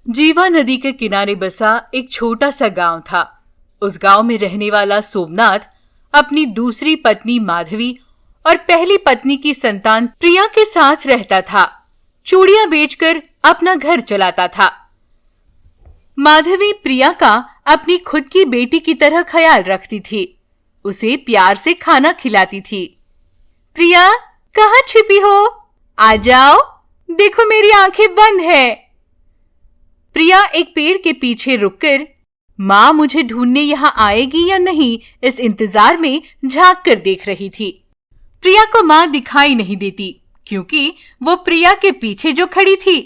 जीवा नदी के किनारे बसा एक छोटा सा गांव था। उस गांव में रहने वाला सोमनाथ अपनी दूसरी पत्नी माधवी और पहली पत्नी की संतान प्रिया के साथ रहता था। चूड़ियां बेचकर अपना घर चलाता था। माधवी प्रिया का अपनी खुद की बेटी की तरह ख्याल रखती थी। उसे प्यार से खाना खिलाती थी। प्रिया, कहाँ छिपी हो? आ जाओ, देखो मेरी आंखें बंद है। प्रिया एक पेड़ के पीछे रुककर माँ मुझे ढूंढने यहाँ आएगी या नहीं, इस इंतजार में झांक कर देख रही थी। प्रिया को माँ दिखाई नहीं देती क्योंकि वो प्रिया के पीछे जो खड़ी थी।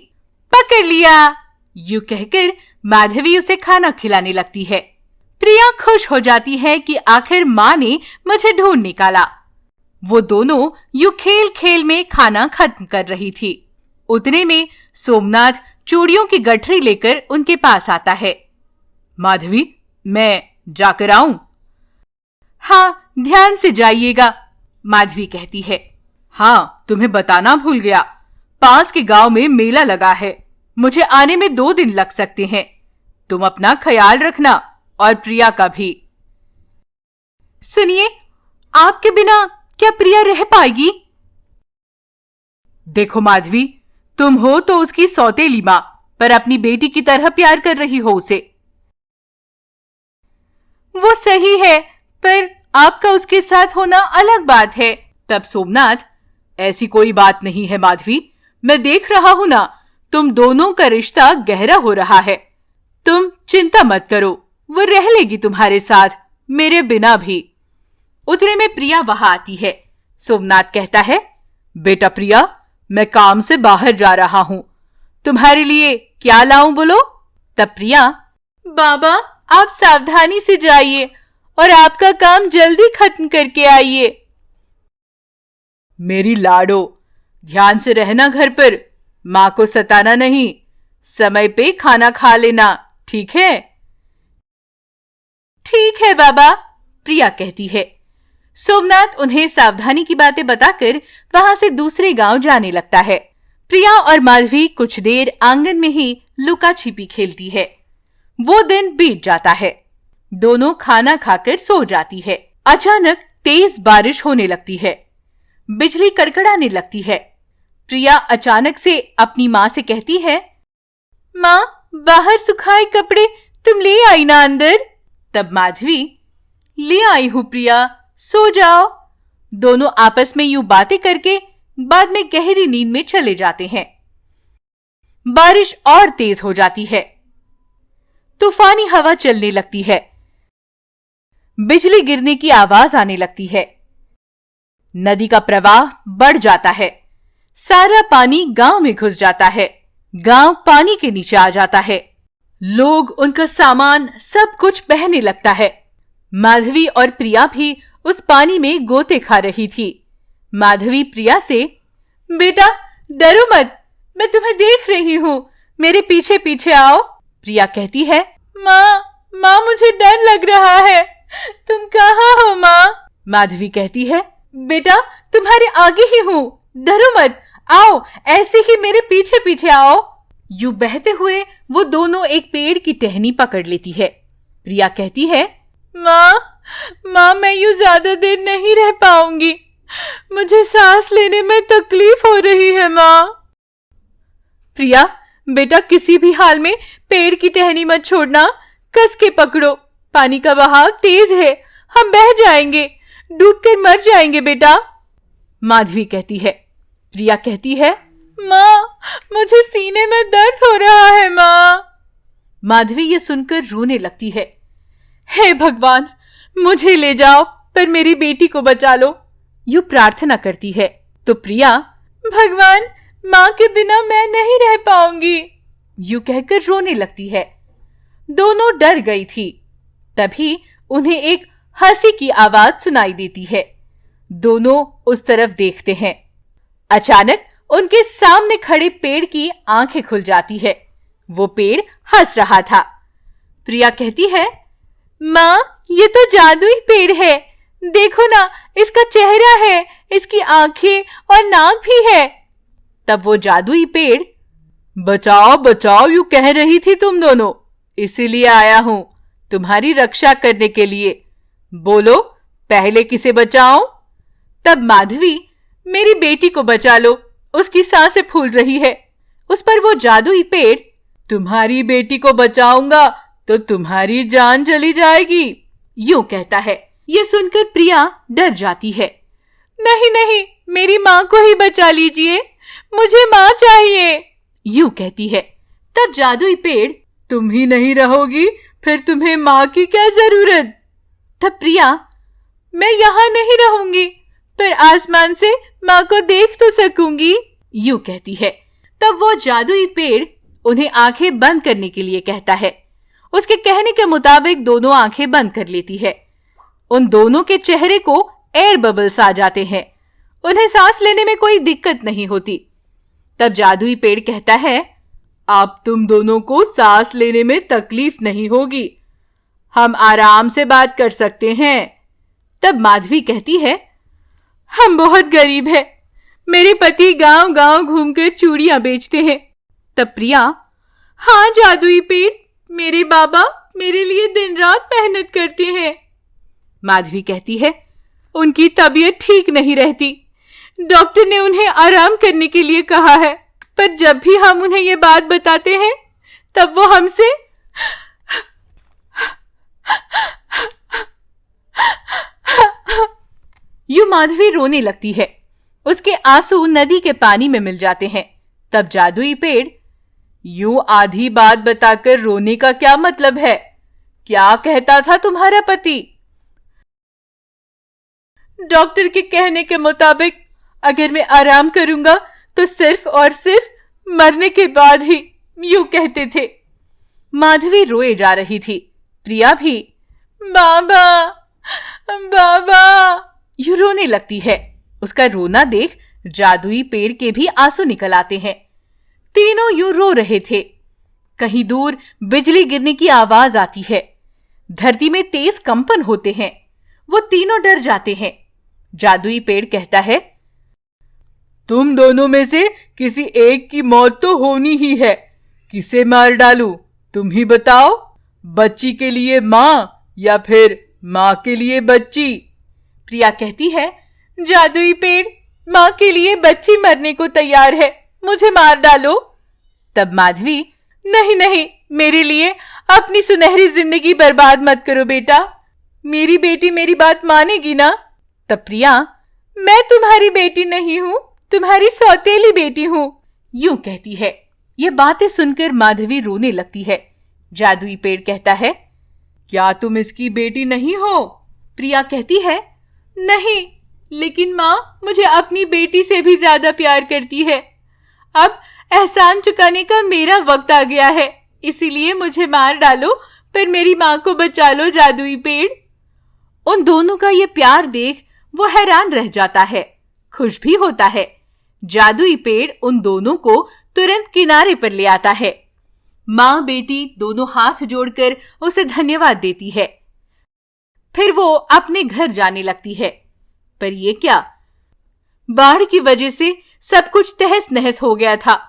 पकड़ लिया, यूं कहकर माधवी उसे खाना खिलाने लगती है। प्रिया खुश हो जाती है कि आखिर माँ ने मुझे ढूंढ निकाला। वो दोनों यूं खेल खेल में खाना खत्म कर रही थी। उतने में सोमनाथ चूड़ियों की गठरी लेकर उनके पास आता है। माधवी, मैं जाकर आऊं? हाँ, ध्यान से जाइएगा, माधवी कहती है। हाँ, तुम्हें बताना भूल गया, पास के गांव में मेला लगा है। मुझे आने में 2 दिन लग सकते हैं। तुम अपना ख्याल रखना और प्रिया का भी। सुनिए, आपके बिना क्या प्रिया रह पाएगी? देखो माधवी, तुम हो तो उसकी सौतेली मां, पर अपनी बेटी की तरह प्यार कर रही हो उसे। वो सही है, पर आपका उसके साथ होना अलग बात है। तब सोमनाथ, ऐसी कोई बात नहीं है माधवी, मैं देख रहा हूं ना, तुम दोनों का रिश्ता गहरा हो रहा है। तुम चिंता मत करो, वो रह लेगी तुम्हारे साथ, मेरे बिना भी। उतने में प्रिया वहां आती है। सोमनाथ कहता है, बेटा प्रिया, मैं काम से बाहर जा रहा हूं, तुम्हारे लिए क्या लाऊं बोलो? तब प्रिया, बाबा आप सावधानी से जाइए और आपका काम जल्दी खत्म करके आइए। मेरी लाडो, ध्यान से रहना घर पर, माँ को सताना नहीं, समय पे खाना खा लेना, ठीक है? ठीक है बाबा, प्रिया कहती है। सोमनाथ उन्हें सावधानी की बातें बताकर वहां से दूसरे गांव जाने लगता है। प्रिया और माधवी कुछ देर आंगन में ही लुका छिपी खेलती है। वो दिन बीत जाता है। दोनों खाना खाकर सो जाती है। अचानक तेज बारिश होने लगती है। बिजली कड़कड़ाने लगती है। प्रिया अचानक से अपनी माँ से कहती है, माँ, बाहर सुखाए कपड़े तुम ले आई ना अंदर? तब माधवी, ले आई हूँ प्रिया, सो जाओ। दोनों आपस में यूं बातें करके बाद में गहरी नींद में चले जाते हैं। बारिश और तेज हो जाती है। तूफानी हवा चलने लगती है। बिजली गिरने की आवाज आने लगती है। नदी का प्रवाह बढ़ जाता है। सारा पानी गांव में घुस जाता है। गांव पानी के नीचे आ जाता है। लोग, उनका सामान, सब कुछ बहने लगता है। माधवी और प्रिया भी उस पानी में गोते खा रही थी। माधवी प्रिया से, बेटा डरो मत, मैं तुम्हें देख रही हूँ, मेरे पीछे पीछे आओ। प्रिया कहती है, माँ मुझे डर लग रहा है, तुम कहाँ हो माँ? माधवी कहती है, बेटा तुम्हारे आगे ही हूँ, डरो मत, आओ ऐसे ही मेरे पीछे पीछे आओ। यूं बहते हुए वो दोनों एक पेड़ की टहनी पकड़ लेती है। प्रिया कहती है, माँ मैं यूं ज्यादा देर नहीं रह पाऊंगी, मुझे सांस लेने में तकलीफ हो रही है माँ। प्रिया, बेटा किसी भी हाल में पेड़ की टहनी मत छोड़ना, कस के पकड़ो, पानी का बहाव तेज है, हम बह जाएंगे, डूबकर मर जाएंगे बेटा। माधवी कहती है। प्रिया कहती है, माँ मुझे सीने में दर्द हो रहा है माँ। माधवी ये सुनकर रोने लगती है। हे भगवान, मुझे ले जाओ पर मेरी बेटी को बचा लो, यूं प्रार्थना करती है। तो प्रिया, भगवान माँ के बिना मैं नहीं रह पाऊंगी, यूं कहकर रोने लगती है। दोनों डर गई थी। तभी उन्हें एक हंसी की आवाज सुनाई देती है। दोनों उस तरफ देखते हैं। अचानक उनके सामने खड़े पेड़ की आंखें खुल जाती है। वो पेड़ हंस रहा था। प्रिया कहती है, माँ ये तो जादुई पेड़ है, देखो ना, इसका चेहरा है, इसकी आंखें और नाक भी है। तब वो जादुई पेड़ बचाओ बचाओ यूं कह रही थी तुम दोनों, इसीलिए आया हूं, तुम्हारी रक्षा करने के लिए। बोलो, पहले किसे बचाऊं? तब माधवी, मेरी बेटी को बचा लो, उसकी सांसें फूल रही है। उस पर वो जादुई पेड़, तुम्हारी बेटी को बचाऊंगा तो तुम्हारी जान चली जाएगी, यूं कहता है। ये सुनकर प्रिया डर जाती है। नहीं नहीं, मेरी माँ को ही बचा लीजिए, मुझे माँ चाहिए, यूं कहती है। तब जादुई पेड़, तुम ही नहीं रहोगी, फिर तुम्हें माँ की क्या जरूरत? तब प्रिया, मैं यहाँ नहीं रहूंगी, पर आसमान से माँ को देख तो सकूंगी, यूं कहती है। तब वो जादुई पेड़ उन्हें आंखें बंद करने के लिए कहता है। उसके कहने के मुताबिक दोनों आंखें बंद कर लेती है। उन दोनों के चेहरे को एयर बबल्स आ जाते हैं। उन्हें सांस लेने में कोई दिक्कत नहीं होती। तब जादुई पेड़ कहता है, अब तुम दोनों को सांस लेने में तकलीफ नहीं होगी, हम आराम से बात कर सकते हैं। तब माधवी कहती है, हम बहुत गरीब हैं, मेरे पति गांव गांव घूमकर चूड़ियां बेचते हैं। तब प्रिया, हाँ जादुई पेड़, मेरे बाबा मेरे लिए दिन रात मेहनत करते हैं। माधवी कहती है, उनकी तबीयत ठीक नहीं रहती, डॉक्टर ने उन्हें आराम करने के लिए कहा है, पर जब भी हम उन्हें ये बात बताते हैं तब वो हमसे यूं माधवी रोने लगती है। उसके आंसू नदी के पानी में मिल जाते हैं। तब जादुई पेड़, यूं आधी बात बताकर रोने का क्या मतलब है? क्या कहता था तुम्हारा पति? डॉक्टर के कहने के मुताबिक अगर मैं आराम करूंगा तो सिर्फ और सिर्फ मरने के बाद ही, यूं कहते थे। माधवी रोए जा रही थी। प्रिया भी, बाबा बाबा, यूं रोने लगती है। उसका रोना देख जादुई पेड़ के भी आंसू निकल आते हैं। तीनों यूं रो रहे थे। कहीं दूर बिजली गिरने की आवाज आती है। धरती में तेज कंपन होते हैं। वो तीनों डर जाते हैं। जादुई पेड़ कहता है, तुम दोनों में से किसी एक की मौत तो होनी ही है, किसे मार डालूं? तुम ही बताओ, बच्ची के लिए माँ या फिर माँ के लिए बच्ची? प्रिया कहती है, जादुई पेड़, माँ के लिए बच्ची मरने को तैयार है, मुझे मार डालो। तब माधवी, नहीं नहीं, मेरे लिए अपनी सुनहरी जिंदगी बर्बाद मत करो बेटा, मेरी बेटी मेरी बात मानेगी ना? तब प्रिया, मैं तुम्हारी बेटी नहीं हूं, तुम्हारी सौतेली बेटी हूं, यूं कहती है। ये बातें सुनकर माधवी रोने लगती है। जादुई पेड़ कहता है, क्या तुम इसकी बेटी नहीं हो? प्रिया कहती है, नहीं, लेकिन माँ मुझे अपनी बेटी से भी ज्यादा प्यार करती है। अब एहसान चुकाने का मेरा वक्त आ गया है, इसीलिए मुझे मार डालो, पर मेरी माँ को बचा लो जादुई पेड़। उन दोनों का ये प्यार देख वो हैरान रह जाता है, खुश भी होता है। जादुई पेड़ उन दोनों को तुरंत किनारे पर ले आता है। माँ बेटी दोनों हाथ जोड़कर उसे धन्यवाद देती है। फिर वो अपने घर जाने लगती है। पर ये क्या, बाढ़ की वजह से सब कुछ तहस नहस हो गया था।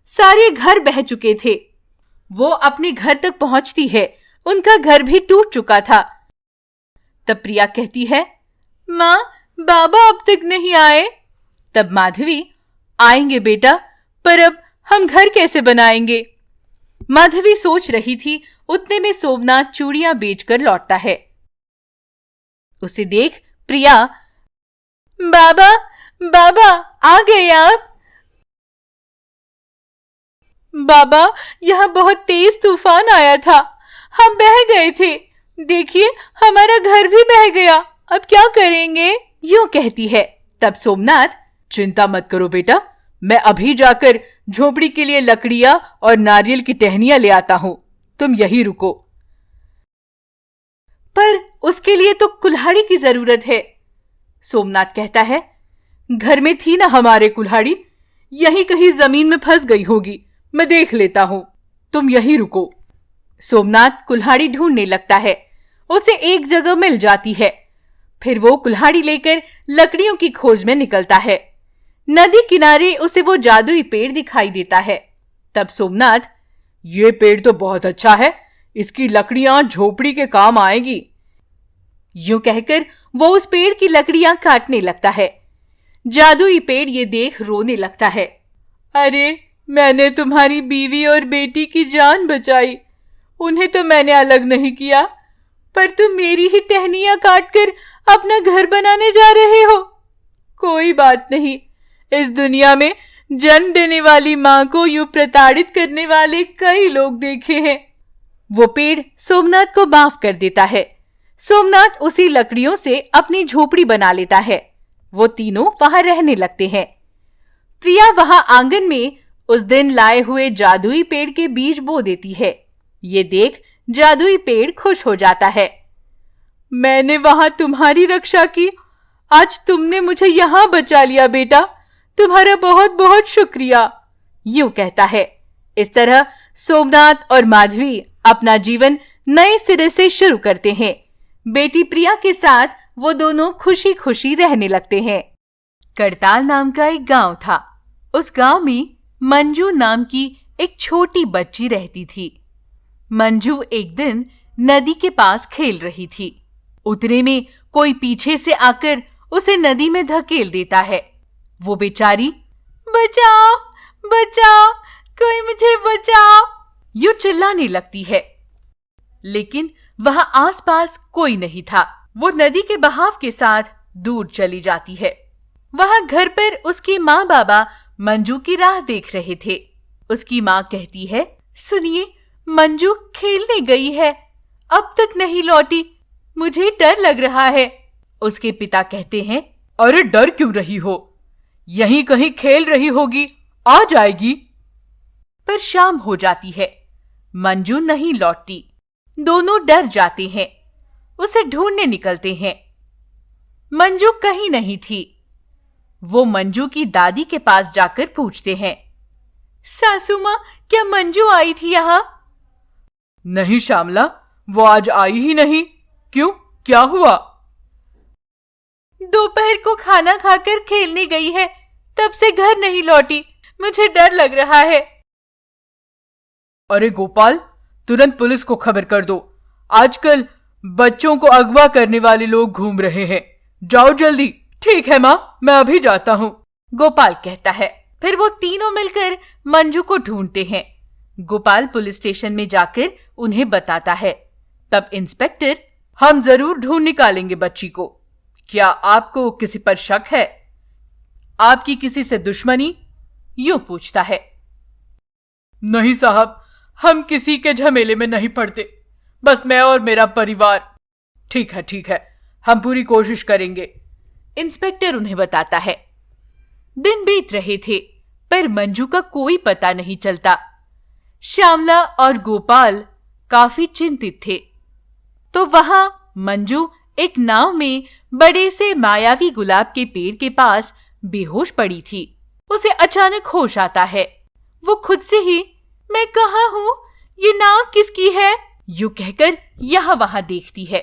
सारे घर बह चुके थे। वो अपने घर तक पहुंचती है, उनका घर भी टूट चुका था। तब प्रिया कहती है, माँ बाबा अब तक नहीं आए। तब माधवी, आएंगे बेटा, पर अब हम घर कैसे बनाएंगे? माधवी सोच रही थी, उतने में सोमनाथ चूड़ियां बेचकर लौटता है। उसे देख प्रिया, बाबा बाबा आ गए आप? बाबा, यहाँ बहुत तेज तूफान आया था, हम बह गए थे, देखिए हमारा घर भी बह गया, अब क्या करेंगे? यूं कहती है। तब सोमनाथ, चिंता मत करो बेटा, मैं अभी जाकर झोपड़ी के लिए लकड़ियां और नारियल की टहनियां ले आता हूं, तुम यहीं रुको। पर उसके लिए तो कुल्हाड़ी की जरूरत है। सोमनाथ कहता है, घर में थी ना हमारे कुल्हाड़ी, यहीं कहीं जमीन में फंस गई होगी, मैं देख लेता हूं, तुम यहीं रुको। सोमनाथ कुल्हाड़ी ढूंढने लगता है। उसे एक जगह मिल जाती है। फिर वो कुल्हाड़ी लेकर लकड़ियों की खोज में निकलता है। नदी किनारे उसे वो जादुई पेड़ दिखाई देता है। तब सोमनाथ, ये पेड़ तो बहुत अच्छा है, इसकी लकड़ियां झोपड़ी के काम आएगी। यूं कहकर वो उस पेड़ की लकड़ियां काटने लगता है। जादुई पेड़ ये देख रोने लगता है। अरे, मैंने तुम्हारी बीवी और बेटी की जान बचाई, उन्हें तो मैंने अलग नहीं किया, पर तुम मेरी ही टहनियां काटकर अपना घर बनाने जा रहे हो। कोई बात नहीं, इस दुनिया में जन्म देने वाली मां को यूं प्रताड़ित करने वाले कई लोग देखे हैं। वो पेड़ सोमनाथ को माफ कर देता है। सोमनाथ उसी लकड़ियों से अपनी झोपड़ी बना लेता है। वो तीनों वहां रहने लगते हैं। प्रिया वहां आंगन में उस दिन लाए हुए जादुई पेड़ के बीज बो देती है। ये देख जादुई पेड़ खुश हो जाता है। मैंने वहां तुम्हारी रक्षा की, आज तुमने मुझे यहां बचा लिया बेटा, तुम्हारा बहुत बहुत शुक्रिया, यूं कहता है। इस तरह सोमनाथ और माधवी अपना जीवन नए सिरे से शुरू करते हैं। बेटी प्रिया के साथ वो दोनों खुशी खुशी रहने लगते हैं। करताल नाम का एक गांव था। उस गांव में मंजू नाम की एक छोटी बच्ची रहती थी। मंजू एक दिन नदी के पास खेल रही थी। उतने में कोई पीछे से आकर उसे नदी में धकेल देता है। वो बेचारी, बचाओ बचाओ, कोई मुझे बचाओ, यूं चिल्लाने लगती है। लेकिन वहां आसपास कोई नहीं था। वो नदी के बहाव के साथ दूर चली जाती है। वहां घर पर उसकी माँ बाबा मंजू की राह देख रहे थे। उसकी माँ कहती है, सुनिए, मंजू खेलने गई है, अब तक नहीं लौटी, मुझे डर लग रहा है। उसके पिता कहते हैं, अरे डर क्यों रही हो, यहीं कहीं खेल रही होगी, आ जाएगी। पर शाम हो जाती है, मंजू नहीं लौटती। दोनों डर जाते हैं, उसे ढूंढने निकलते हैं। मंजू कहीं नहीं थी। वो मंजू की दादी के पास जाकर पूछते हैं, सासू माँ, क्या मंजू आई थी यहाँ? नहीं श्यामला, वो आज आई ही नहीं। क्यों, क्या हुआ? दोपहर को खाना खाकर खेलने गई है, तब से घर नहीं लौटी, मुझे डर लग रहा है। अरे गोपाल, तुरंत पुलिस को खबर कर दो, आजकल बच्चों को अगवा करने वाले लोग घूम रहे हैं, जाओ जल्दी। ठीक है माँ, मैं अभी जाता हूँ, गोपाल कहता है। फिर वो तीनों मिलकर मंजू को ढूंढते हैं। गोपाल पुलिस स्टेशन में जाकर उन्हें बताता है। तब इंस्पेक्टर, हम जरूर ढूंढ निकालेंगे बच्ची को। क्या आपको किसी पर शक है? आपकी किसी से दुश्मनी? यूं पूछता है। नहीं साहब, हम किसी के झमेले में नहीं पड़ते, बस मैं और मेरा परिवार। ठीक है, हम पूरी कोशिश करेंगे, इंस्पेक्टर उन्हें बताता है। दिन बीत रहे थे, पर मंजू का कोई पता नहीं चलता। श्यामला और गोपाल काफी चिंतित थे। तो वहां मंजू एक नाव में बड़े से मायावी गुलाब के पेड़ के पास बेहोश पड़ी थी। उसे अचानक होश आता है। वो खुद से ही, मैं कहाँ हूँ, ये नाव किसकी है, यूं कहकर यहाँ वहां देखती है।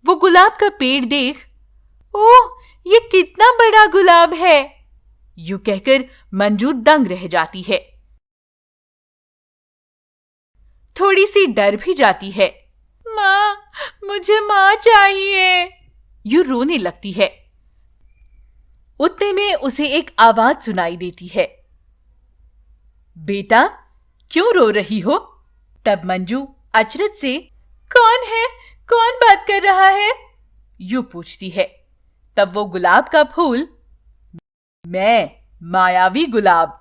वो गुलाब का पेड़ देख, ओह, ये कितना बड़ा गुलाब है, यूं कहकर मंजू दंग रह जाती है। थोड़ी सी डर भी जाती है। माँ, मुझे माँ चाहिए, यूं रोने लगती है। उतने में उसे एक आवाज सुनाई देती है। बेटा, क्यों रो रही हो? तब मंजू अचरज से, कौन है, कौन बात कर रहा है, यूं पूछती है। तब वो गुलाब का फूल, मैं, मायावी गुलाब।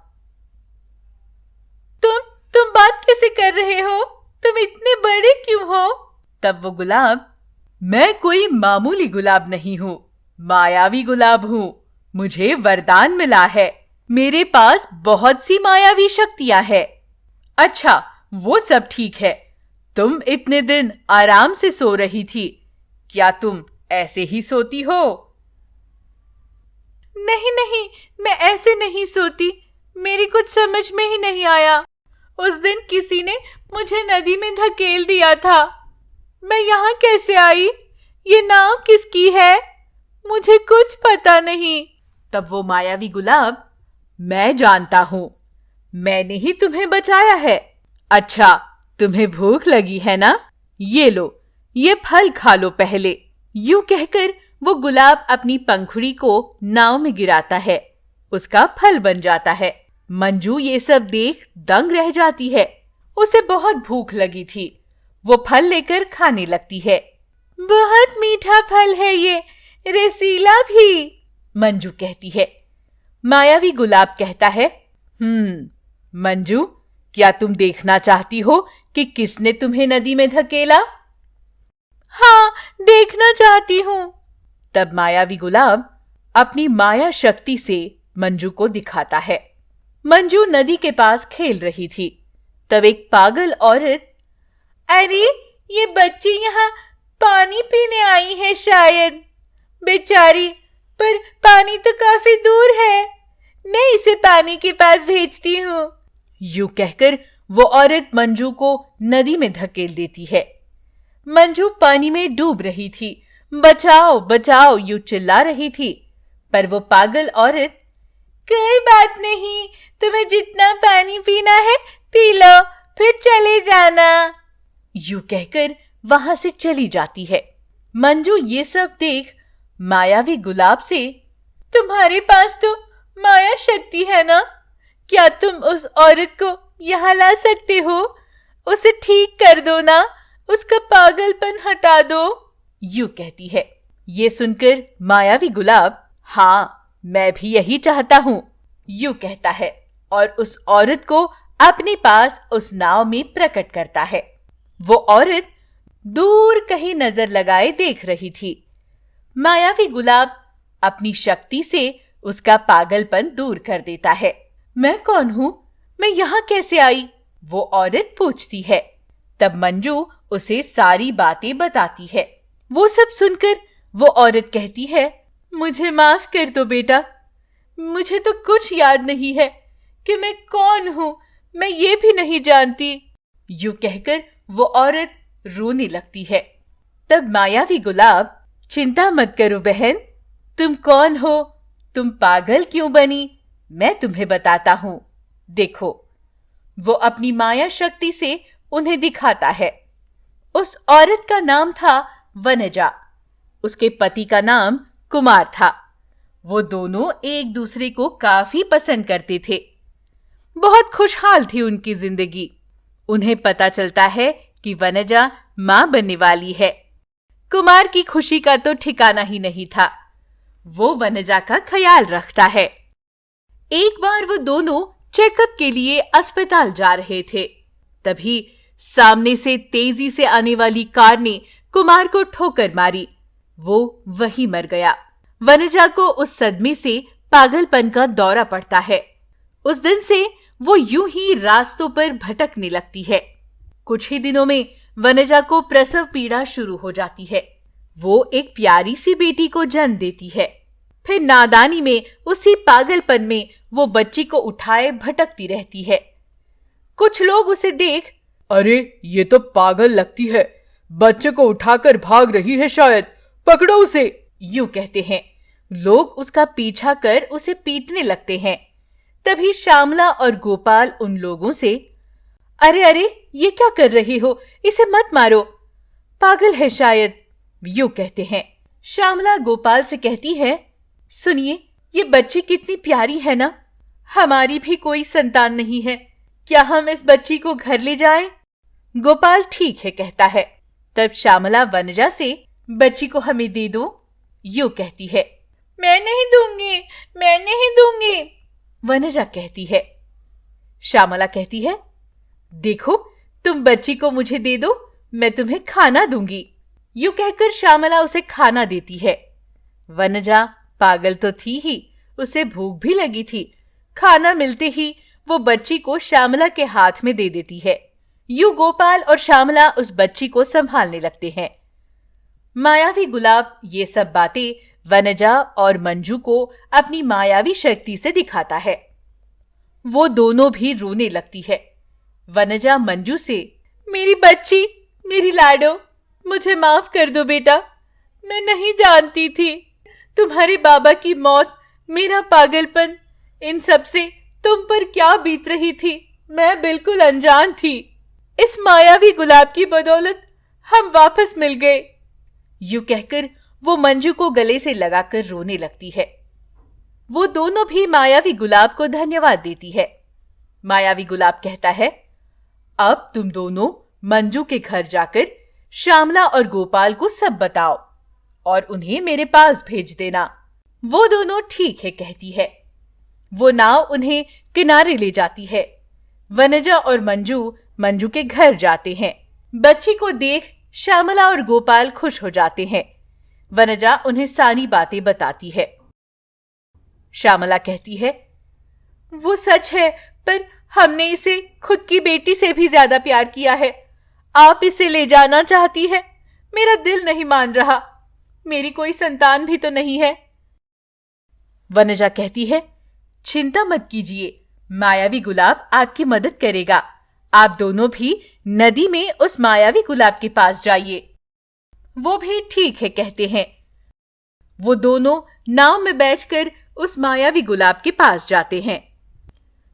तुम बात कैसे कर रहे हो, तुम इतने बड़े क्यों हो? तब वो गुलाब, मैं कोई मामूली गुलाब नहीं हूं, मायावी गुलाब हूं, मुझे वरदान मिला है, मेरे पास बहुत सी मायावी शक्तियां हैं। अच्छा, वो सब ठीक है, तुम इतने दिन आराम से सो रही थी, क्या तुम ऐसे ही सोती हो? नहीं, मैं ऐसे नहीं सोती, मेरी कुछ समझ में ही नहीं आया। उस दिन किसी ने मुझे नदी में धकेल दिया था, मैं यहाँ कैसे आई, ये नाव किसकी है, मुझे कुछ पता नहीं। तब वो मायावी गुलाब, मैं जानता हूँ, मैंने ही तुम्हें बचाया है। अच्छा, तुम्हें भूख लगी है ना? ये लो, ये फल खा लो पहले। यूं कहकर वो गुलाब अपनी पंखुड़ी को नाव में गिराता है। उसका फल बन जाता है। मंजू ये सब देख दंग रह जाती है। उसे बहुत भूख लगी थी। वो फल लेकर खाने लगती है। बहुत मीठा फल है ये, रसीला भी, मंजू कहती है। मायावी गुलाब कहता है, मंजू, क्या तुम देखना चाहती हो कि किसने तुम्हें नदी में धकेला? हाँ, देखना चाहती हूँ। तब मायावी गुलाब अपनी माया शक्ति से मंजू को दिखाता है। मंजू नदी के पास खेल रही थी। तब एक पागल औरत, अरे ये बच्ची यहाँ पानी पीने आई है शायद, बेचारी, पर पानी तो काफी दूर है, मैं इसे पानी के पास भेजती हूँ। यूं कहकर वो औरत मंजू को नदी में धकेल देती है। मंजू पानी में डूब रही थी। बचाओ बचाओ यूं चिल्ला रही थी। पर वो पागल औरत, कोई बात नहीं, तुम्हें जितना पानी पीना है पी लो, फिर चले जाना, यूं कहकर वहां से चली जाती है। मंजू ये सब देख मायावी गुलाब से, तुम्हारे पास तो माया शक्ति है ना? क्या तुम उस औरत को यहाँ ला सकते हो? उसे ठीक कर दो ना, उसका पागलपन हटा दो, यूं कहती है। ये सुनकर मायावी गुलाब, हाँ, मैं भी यही चाहता हूँ, यूं कहता है और उस औरत को अपने पास उस नाव में प्रकट करता है। वो औरत दूर कहीं नजर लगाए देख रही थी। मायावी गुलाब अपनी शक्ति से उसका पागलपन दूर कर देता है। मैं कौन हूँ? मैं यहाँ कैसे आई? वो औरत पूछती है। तब मंजू उसे सारी बातें बताती है। वो सब सुनकर वो औरत कहती है, मुझे माफ कर दो बेटा, मुझे तो कुछ याद नहीं है कि मैं कौन हूँ, मैं ये भी नहीं जानती। यूं कहकर वो औरत रोने लगती है। तब मायावी गुलाब, चिंता मत करो बहन, तुम कौन हो, तुम पागल क्यों बनी, मैं तुम्हें बताता हूँ। देखो, वो अपनी माया शक्ति से उन्हें दिखाता है। उस औरत का नाम था वनजा। उसके पति का नाम कुमार था। वो दोनों एक दूसरे को काफी पसंद करते थे। बहुत खुशहाल थी उनकी जिंदगी। उन्हें पता चलता है कि वनजा मां बनने वाली है। कुमार की खुशी का तो ठिकाना ही नहीं था। वो वनजा का ख्याल रखता है। एक बार वो दोनों चेकअप के लिए अस्पताल जा रहे थे। तभी सामने से तेजी से आने वाली कार ने कुमार को ठोकर मारी। वो वहीं मर गया। वनजा को उस सदमे से पागलपन का दौरा पड़ता है। उस दिन से वो यूं ही रास्तों पर भटकने लगती है। कुछ ही दिनों में वनजा को प्रसव पीड़ा शुरू हो जाती है। वो एक प्यारी सी बेटी को जन्म देती है। फिर नादानी में, उसी पागलपन में वो बच्ची को उठाए भटकती रहती है। कुछ लोग उसे देख, अरे ये तो पागल लगती है, बच्चे को उठाकर भाग रही है शायद, पकड़ो उसे, यूं कहते हैं। लोग उसका पीछा कर उसे पीटने लगते हैं। तभी श्यामला और गोपाल उन लोगों से, अरे अरे, ये क्या कर रहे हो, इसे मत मारो, पागल है शायद, यूं कहते हैं। श्यामला गोपाल से कहती है, सुनिए, ये बच्ची कितनी प्यारी है ना, हमारी भी कोई संतान नहीं है, क्या हम इस बच्ची को घर ले जाएं? गोपाल ठीक है कहता है। तब श्यामला वनजा से, बच्ची को हमें दे दो, यूं कहती है। मैं नहीं दूंगी, मैं नहीं दूंगी, वनजा कहती है। श्यामला कहती है, देखो, तुम बच्ची को मुझे दे दो, मैं तुम्हें खाना दूंगी, यूं कहकर श्यामला उसे खाना देती है। वनजा पागल तो थी ही, उसे भूख भी लगी थी। खाना मिलते ही वो बच्ची को श्यामला के हाथ में दे देती है। यूं गोपाल और श्यामला उस बच्ची को संभालने लगते हैं। मायावी गुलाब ये सब बातें वनजा और मंजू को अपनी मायावी शक्ति से दिखाता है। वो दोनों भी रोने लगती है। वनजा मंजू से, मेरी बच्ची, मेरी लाडो, मुझे माफ कर दो बेटा, मैं नहीं जानती थी, तुम्हारे बाबा की मौत, मेरा पागलपन, इन सब से तुम पर क्या बीत रही थी, मैं बिल्कुल अनजान थी। इस मायावी गुलाब की बदौलत हम वापस मिल गए। यूं कहकर वो मंजू को गले से लगाकर रोने लगती है। वो दोनों भी मायावी गुलाब को धन्यवाद देती है। मायावी गुलाब कहता है, अब तुम दोनों मंजू के घर जाकर श्यामला और गोपाल को सब बताओ और उन्हें मेरे पास भेज देना। वो दोनों ठीक है कहती है। वो नाव उन्हें किनारे ले जाती है। वनजा और मंजू के घर जाते हैं। बच्ची को देख श्यामला और गोपाल खुश हो जाते हैं। वनजा उन्हें सारी बातें बताती है। श्यामला कहती है, वो सच है, पर हमने इसे खुद की बेटी से भी ज्यादा प्यार किया है। आप इसे ले जाना चाहती है, मेरा दिल नहीं मान रहा। मेरी कोई संतान भी तो नहीं है। वनजा कहती है, चिंता मत कीजिए, मायावी गुलाब आपकी मदद करेगा। आप दोनों भी नदी में उस मायावी गुलाब के पास जाइए। वो भी ठीक है कहते हैं। वो दोनों नाव में बैठकर उस मायावी गुलाब के पास जाते हैं।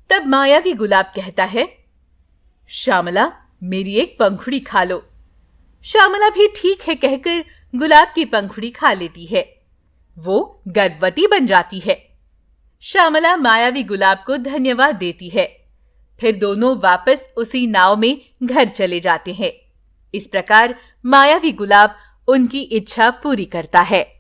तब मायावी गुलाब कहता है, श्यामला मेरी एक पंखुड़ी खा लो। श्यामला भी ठीक है कहकर गुलाब की पंखुड़ी खा लेती है। वो गर्भवती बन जाती है। श्यामला मायावी गुलाब को धन्यवाद देती है। फिर दोनों वापस उसी नाव में घर चले जाते हैं। इस प्रकार मायावी गुलाब उनकी इच्छा पूरी करता है।